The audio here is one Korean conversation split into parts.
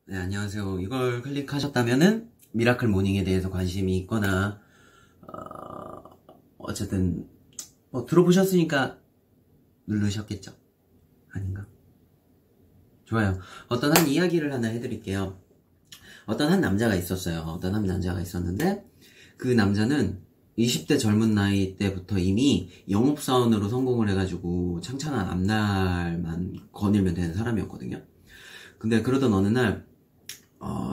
네, 안녕하세요. 이걸 클릭하셨다면은 미라클 모닝에 대해서 관심이 있거나 어쨌든 뭐 들어보셨으니까 누르셨겠죠? 아닌가? 좋아요. 어떤 한 이야기를 하나 해드릴게요. 어떤 한 남자가 있었어요. 어떤 한 남자가 있었는데 그 남자는 20대 젊은 나이 때부터 이미 영업사원으로 성공을 해가지고 창창한 앞날만 거닐면 되는 사람이었거든요. 근데 그러던 어느 날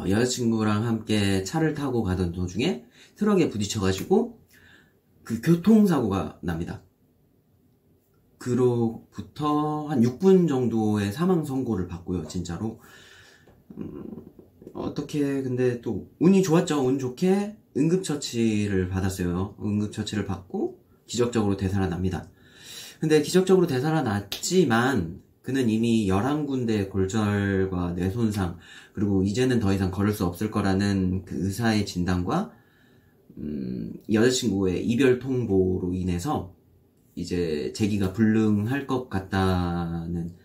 여자친구랑 함께 차를 타고 가던 도중에 트럭에 부딪혀가지고 그 교통사고가 납니다. 그로부터 한 6분 정도의 사망 선고를 받고요, 진짜로. 어떻게, 근데 또 운이 좋았죠. 운 좋게 응급처치를 받았어요. 응급처치를 받고 기적적으로 되살아납니다. 근데 기적적으로 되살아났지만 그는 이미 11군데 골절과 뇌손상, 그리고 이제는 더 이상 걸을 수 없을 거라는 그 의사의 진단과 여자친구의 이별 통보로 인해서 이제 재기가 불능할 것 같다는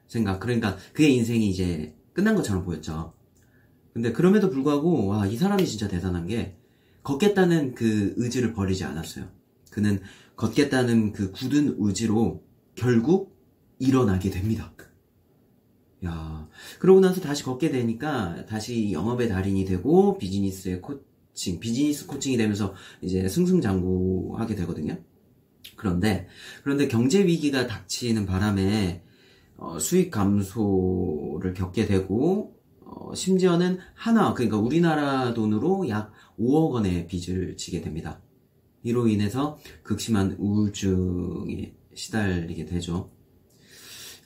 생각. 그러니까 그의 인생이 이제 끝난 것처럼 보였죠. 근데 그럼에도 불구하고 와, 이 사람이 진짜 대단한 게 걷겠다는 그 의지를 버리지 않았어요. 그는 걷겠다는 그 굳은 의지로 결국 일어나게 됩니다. 야, 그러고 나서 다시 걷게 되니까 다시 영업의 달인이 되고 비즈니스 코칭이 되면서 이제 승승장구하게 되거든요. 그런데 경제 위기가 닥치는 바람에 수익 감소를 겪게 되고 심지어는 그러니까 우리나라 돈으로 약 5억 원의 빚을 지게 됩니다. 이로 인해서 극심한 우울증에 시달리게 되죠.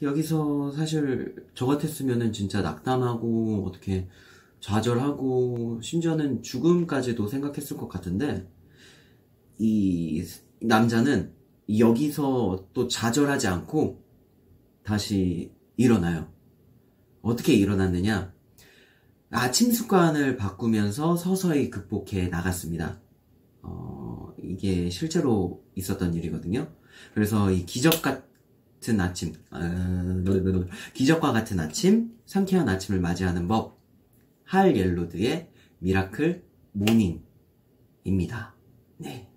여기서 사실 저 같았으면은 진짜 낙담하고 어떻게 좌절하고 심지어는 죽음까지도 생각했을 것 같은데 이 남자는 여기서 또 좌절하지 않고 다시 일어나요. 어떻게 일어났느냐? 아침 습관을 바꾸면서 서서히 극복해 나갔습니다. 이게 실제로 있었던 일이거든요. 그래서 이 기적과 같은 아침, 상쾌한 아침을 맞이하는 법, 할 옐로드의 미라클 모닝입니다. 네.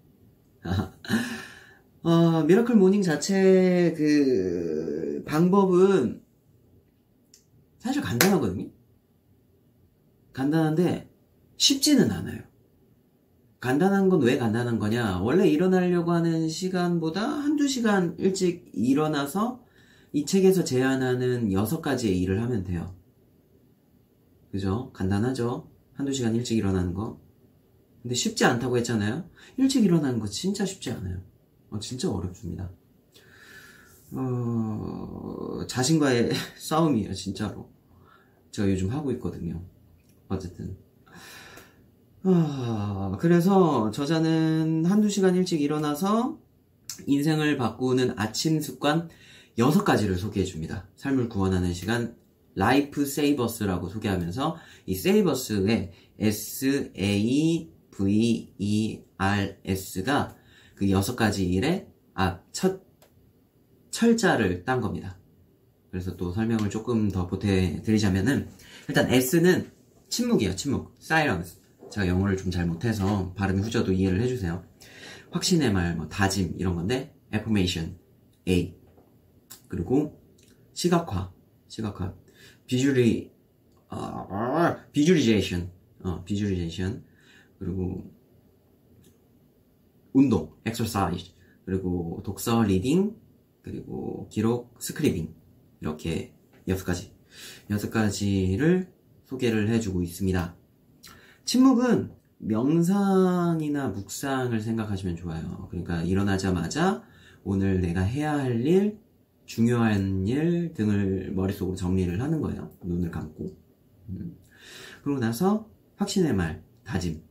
미라클 모닝 자체 그 방법은 사실 간단하거든요. 간단한데 쉽지는 않아요. 간단한 건 왜 간단한 거냐? 원래 일어나려고 하는 시간보다 한두 시간 일찍 일어나서 이 책에서 제안하는 6가지의 일을 하면 돼요. 그죠? 간단하죠? 한두 시간 일찍 일어나는 거. 근데 쉽지 않다고 했잖아요? 일찍 일어나는 거 진짜 쉽지 않아요. 진짜 어렵습니다. 자신과의 싸움이에요, 진짜로. 제가 요즘 하고 있거든요. 어쨌든. 그래서 저자는 한두 시간 일찍 일어나서 인생을 바꾸는 아침 습관 6가지를 소개해줍니다. 삶을 구원하는 시간, 라이프 세이버스라고 소개하면서 이 세이버스의 SAVERS가 그 6가지 일의 첫 철자를 딴 겁니다. 그래서 또 설명을 조금 더 보태드리자면은 일단 S는 침묵이에요. 침묵, silence. 제가 영어를 좀 잘 못해서 발음이 후져도 이해를 해주세요. 확신의 말, 다짐 이런 건데 affirmation, A. 그리고 시각화, visualization, 그리고 운동, exercise, 그리고 독서, reading, 그리고 기록, 스크리빙. 이렇게 6가지를 소개를 해주고 있습니다. 침묵은 명상이나 묵상을 생각하시면 좋아요. 그러니까 일어나자마자 오늘 내가 해야 할 일, 중요한 일 등을 머릿속으로 정리를 하는 거예요. 눈을 감고. 그러고 나서 확신의 말, 다짐.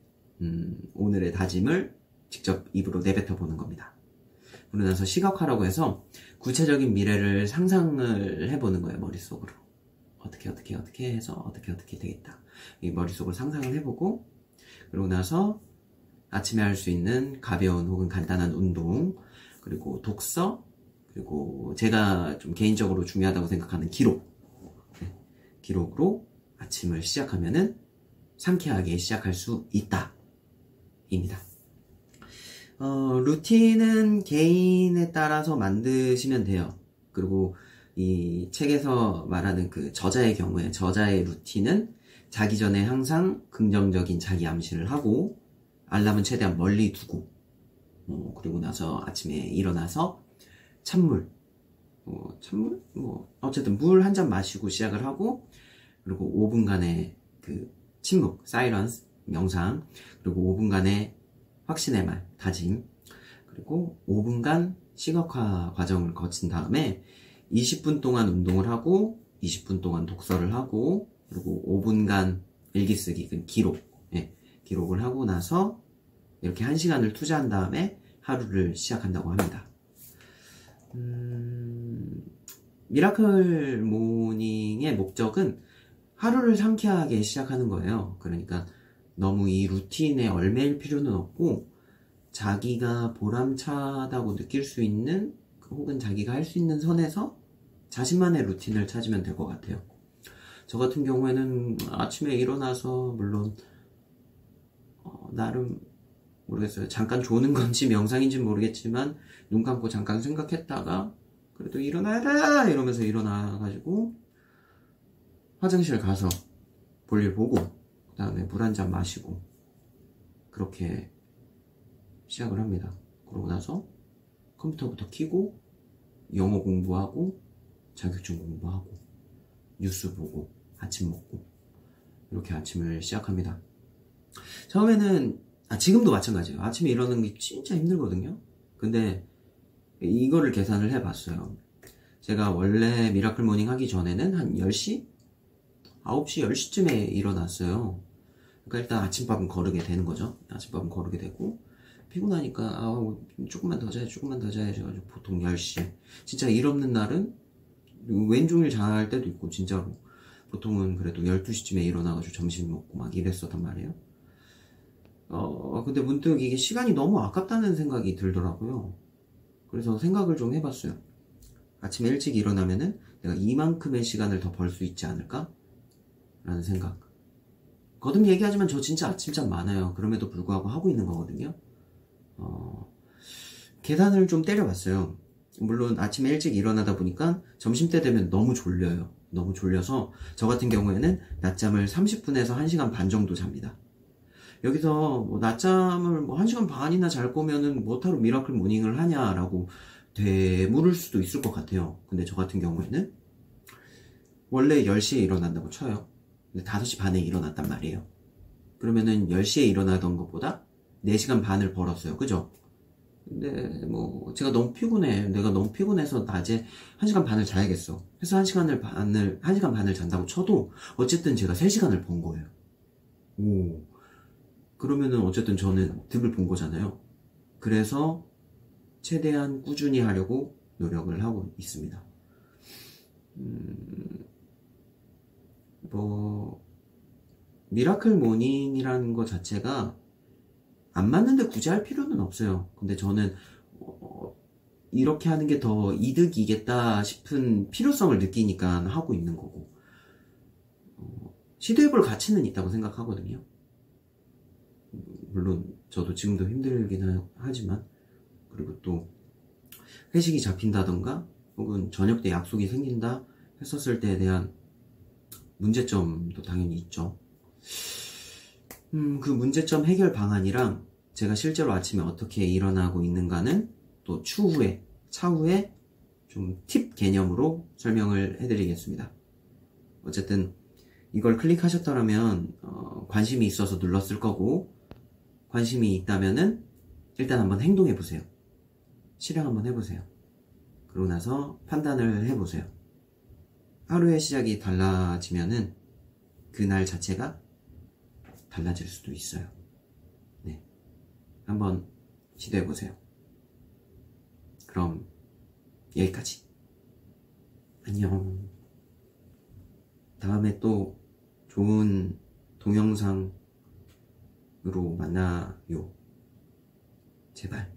오늘의 다짐을 직접 입으로 내뱉어 보는 겁니다. 그러고 나서 시각화라고 해서 구체적인 미래를 상상을 해보는 거예요. 머릿속으로. 어떻게 해서 어떻게 되겠다. 이 머릿속으로 상상을 해보고 그러고 나서 아침에 할 수 있는 가벼운 혹은 간단한 운동, 그리고 독서, 그리고 제가 좀 개인적으로 중요하다고 생각하는 기록. 기록으로 아침을 시작하면은 상쾌하게 시작할 수 있다 입니다. 루틴은 개인에 따라서 만드시면 돼요. 그리고 이 책에서 말하는 그 저자의 경우에 저자의 루틴은 자기 전에 항상 긍정적인 자기 암시를 하고 알람은 최대한 멀리 두고 그리고 나서 아침에 일어나서 찬물 어쨌든 물 한 잔 마시고 시작을 하고 그리고 5분간의 그 침묵, 사이런스, 명상 그리고 5분간의 확신의 말, 다짐 그리고 5분간 시각화 과정을 거친 다음에 20분 동안 운동을 하고 20분 동안 독서를 하고 그리고 5분간 일기쓰기, 그 기록, 기록을 하고 나서 이렇게 1시간을 투자한 다음에 하루를 시작한다고 합니다. 미라클 모닝의 목적은 하루를 상쾌하게 시작하는 거예요. 그러니까 너무 이 루틴에 얽매일 필요는 없고 자기가 보람차다고 느낄 수 있는 혹은 자기가 할 수 있는 선에서 자신만의 루틴을 찾으면 될 것 같아요. 저 같은 경우에는 아침에 일어나서 물론 나름 모르겠어요. 잠깐 조는 건지 명상인지 모르겠지만 눈 감고 잠깐 생각했다가 그래도 일어나야 이러면서 일어나가지고 화장실 가서 볼일 보고 그 다음에 물 한 잔 마시고 그렇게 시작을 합니다. 그러고 나서 컴퓨터부터 켜고 영어 공부하고 자격증 공부하고 뉴스 보고 아침 먹고 이렇게 아침을 시작합니다. 처음에는 지금도 마찬가지예요. 아침에 일어나는 게 진짜 힘들거든요. 근데 이거를 계산을 해봤어요. 제가 원래 미라클 모닝 하기 전에는 한 10시? 9시, 10시쯤에 일어났어요. 그러니까 일단 아침밥은 거르게 되는 거죠. 아침밥은 거르게 되고 피곤하니까 조금만 더 자야지 해가지고 보통 10시. 진짜 일 없는 날은 왼종일 잘 때도 있고 진짜로 보통은 그래도 12시쯤에 일어나가지고 점심 먹고 막 이랬었단 말이에요. 근데 문득 이게 시간이 너무 아깝다는 생각이 들더라고요. 그래서 생각을 좀 해봤어요. 아침에 일찍 일어나면은 내가 이만큼의 시간을 더 벌 수 있지 않을까? 라는 생각. 거듭 얘기하지만 저 진짜 아침잠 많아요. 그럼에도 불구하고 하고 있는 거거든요. 계산을 좀 때려봤어요. 물론 아침에 일찍 일어나다 보니까 점심때 되면 너무 졸려요. 너무 졸려서 저 같은 경우에는 낮잠을 30분에서 1시간 반 정도 잡니다. 여기서 뭐 낮잠을 뭐 1시간 반이나 잘 거면은 뭐하러 미라클 모닝을 하냐라고 되물을 수도 있을 것 같아요. 근데 저 같은 경우에는 원래 10시에 일어난다고 쳐요. 근데 5시 반에 일어났단 말이에요. 그러면은 10시에 일어나던 것보다 4시간 반을 벌었어요. 그죠? 근데 뭐 제가 너무 피곤해. 내가 너무 피곤해서 낮에 1시간 반을 자야겠어. 해서 1시간 반을 잔다고 쳐도 어쨌든 제가 3시간을 번 거예요. 오. 그러면은 어쨌든 저는 득을 본 거잖아요. 그래서 최대한 꾸준히 하려고 노력을 하고 있습니다. 미라클 모닝이라는 것 자체가 안 맞는데 굳이 할 필요는 없어요. 근데 저는 이렇게 하는 게 더 이득이겠다 싶은 필요성을 느끼니까 하고 있는 거고 시도해볼 가치는 있다고 생각하거든요. 물론 저도 지금도 힘들긴 하지만 그리고 또 회식이 잡힌다던가 혹은 저녁 때 약속이 생긴다 했었을 때에 대한 문제점도 당연히 있죠. 그 문제점 해결 방안이랑 제가 실제로 아침에 어떻게 일어나고 있는가는 또 차후에 좀 팁 개념으로 설명을 해드리겠습니다. 어쨌든 이걸 클릭하셨더라면 관심이 있어서 눌렀을 거고 관심이 있다면은 일단 한번 행동해보세요. 실행 한번 해보세요. 그러고 나서 판단을 해보세요. 하루의 시작이 달라지면은 그날 자체가 달라질 수도 있어요. 네, 한번 시도해보세요. 그럼 여기까지. 안녕. 다음에 또 좋은 동영상으로 만나요. 제발.